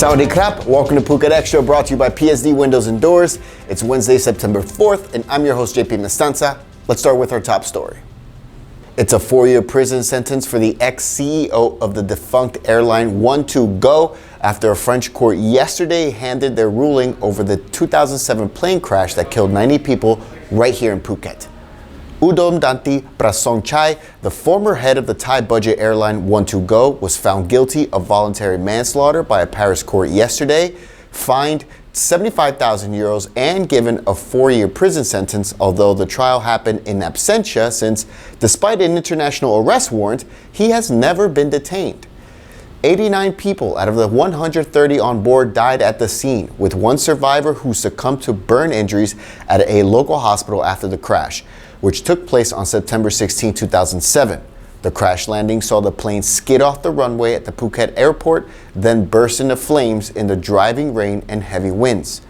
Sawadee krap, welcome to Phuket Extra, brought to you by PSD Windows and Doors. It's Wednesday, September 4th, and I'm your host, JP Mestanza. Let's start with our top story. It's a 4-year prison sentence for the ex-CEO of the defunct airline 12Go after a French court yesterday handed their ruling over the 2007 plane crash that killed 90 people right here in Phuket. Udom Danti Prasongchai, the former head of the Thai budget airline 12Go, was found guilty of voluntary manslaughter by a Paris court yesterday, fined 75,000 euros and given a 4-year prison sentence, although the trial happened in absentia since, despite an international arrest warrant, he has never been detained. 89 people out of the 130 on board died at the scene, with one survivor who succumbed to burn injuries at a local hospital after the crash, which took place on September 16, 2007. The crash landing saw the plane skid off the runway at the Phuket airport, then burst into flames in the driving rain and heavy winds.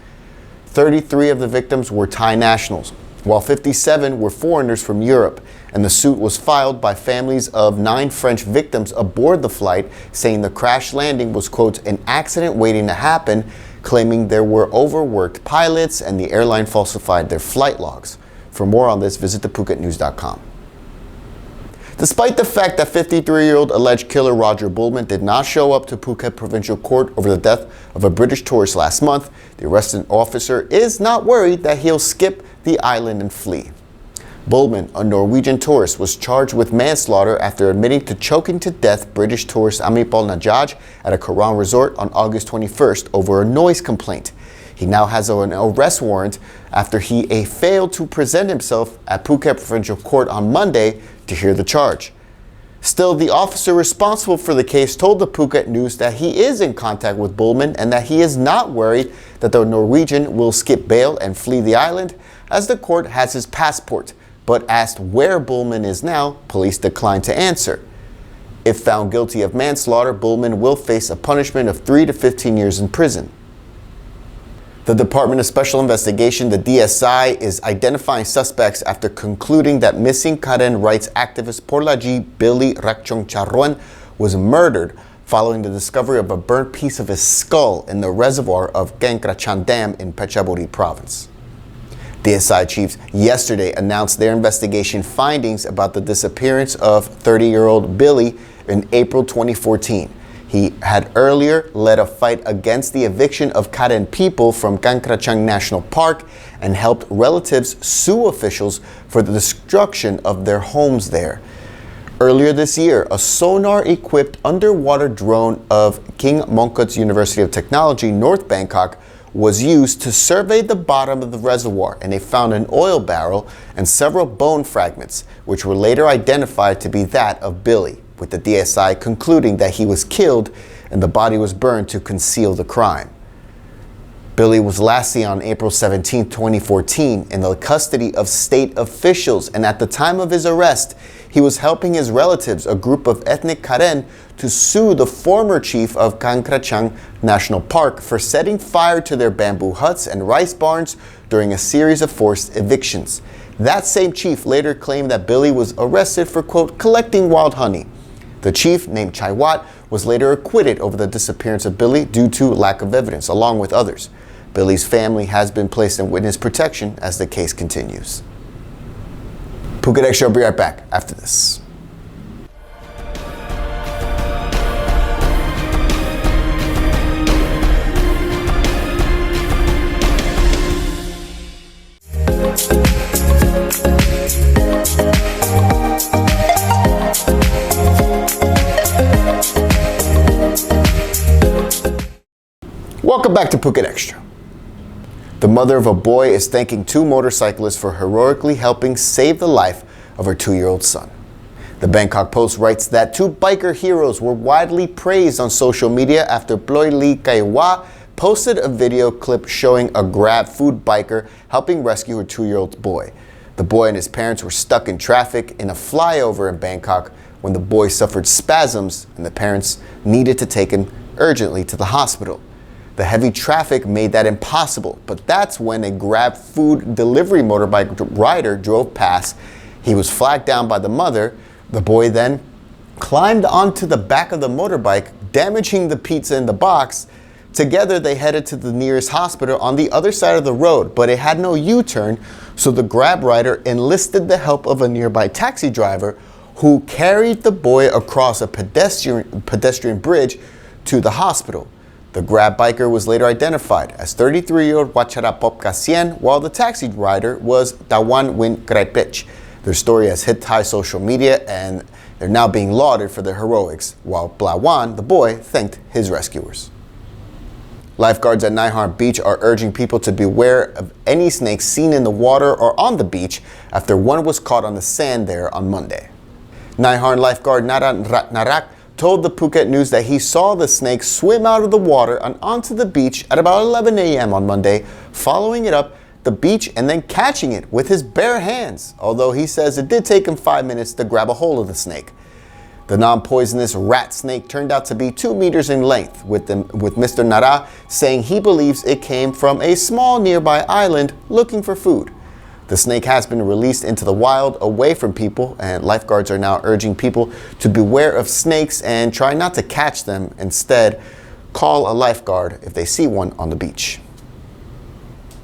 33 of the victims were Thai nationals, while 57 were foreigners from Europe, and the suit was filed by families of 9 French victims aboard the flight, saying the crash landing was, quote, an accident waiting to happen, claiming there were overworked pilots and the airline falsified their flight logs. For more on this, visit thephuket.news.com. Despite the fact that 53-year-old alleged killer Roger Bullman did not show up to Phuket Provincial Court over the death of a British tourist last month, the arresting officer is not worried that he'll skip the island and flee. Bullman, a Norwegian tourist, was charged with manslaughter after admitting to choking to death British tourist Amipal Najaj at a Koran resort on August 21st over a noise complaint. He now has an arrest warrant after he failed to present himself at Phuket Provincial Court on Monday to hear the charge. Still, the officer responsible for the case told the Phuket News that he is in contact with Bullman and that he is not worried that the Norwegian will skip bail and flee the island, as the court has his passport, but asked where Bullman is now, police declined to answer. If found guilty of manslaughter, Bullman will face a punishment of 3 to 15 years in prison. The Department of Special Investigation, the DSI, is identifying suspects after concluding that missing Karen rights activist Porlaji Billy Rakchongcharoen was murdered following the discovery of a burnt piece of his skull in the reservoir of Kengkrachan Dam in Phetchaburi province. DSI chiefs yesterday announced their investigation findings about the disappearance of 30-year-old Billy in April 2014. He had earlier led a fight against the eviction of Karen people from Kangkrachang National Park and helped relatives sue officials for the destruction of their homes there. Earlier this year, a sonar-equipped underwater drone of King Mongkut's University of Technology, North Bangkok, was used to survey the bottom of the reservoir, and they found an oil barrel and several bone fragments, which were later identified to be that of Billy, with the DSI concluding that he was killed and the body was burned to conceal the crime. Billy was last seen on April 17, 2014 in the custody of state officials, and at the time of his arrest, he was helping his relatives, a group of ethnic Karen, to sue the former chief of Kangkrachang National Park for setting fire to their bamboo huts and rice barns during a series of forced evictions. That same chief later claimed that Billy was arrested for, quote, collecting wild honey. The chief, named Chai Wat, was later acquitted over the disappearance of Billy due to lack of evidence, along with others. Billy's family has been placed in witness protection as the case continues. Phuket Extra will be right back after this. Welcome back to Phuket Extra. The mother of a boy is thanking 2 motorcyclists for heroically helping save the life of her 2-year-old son. The Bangkok Post writes that 2 biker heroes were widely praised on social media after Ploy Lee Kaiwa posted a video clip showing a Grab food biker helping rescue her 2-year-old boy. The boy and his parents were stuck in traffic in a flyover in Bangkok when the boy suffered spasms and the parents needed to take him urgently to the hospital. The heavy traffic made that impossible, but that's when a Grab food delivery motorbike rider drove past. He was flagged down by the mother. The boy then climbed onto the back of the motorbike, damaging the pizza in the box. Together, they headed to the nearest hospital on the other side of the road, but it had no U-turn, so the Grab rider enlisted the help of a nearby taxi driver who carried the boy across a pedestrian bridge to the hospital. The Grab biker was later identified as 33-year-old Wacharapop Kasien, while the taxi rider was Dawan Win Graipech. Their story has hit high social media, and they're now being lauded for their heroics, while Blawan, the boy, thanked his rescuers. Lifeguards at Nai Harn Beach are urging people to beware of any snakes seen in the water or on the beach after one was caught on the sand there on Monday. Nai Harn lifeguard Naran Ratnarak told the Phuket News that he saw the snake swim out of the water and onto the beach at about 11 a.m. on Monday, following it up the beach and then catching it with his bare hands, although he says it did take him 5 minutes to grab a hold of the snake. The non-poisonous rat snake turned out to be 2 meters in length, with Mr. Nara saying he believes it came from a small nearby island looking for food. The snake has been released into the wild away from people, and lifeguards are now urging people to beware of snakes and try not to catch them. Instead, call a lifeguard if they see one on the beach.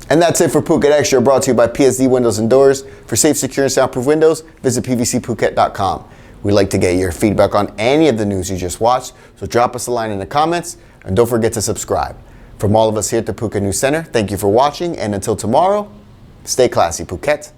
And that's it for Phuket Extra, brought to you by PSD Windows and Doors. For safe, secure, and soundproof windows, visit pvcphuket.com. We'd like to get your feedback on any of the news you just watched, so drop us a line in the comments, and don't forget to subscribe. From all of us here at the Phuket News Center, thank you for watching, and until tomorrow, stay classy, Phuket.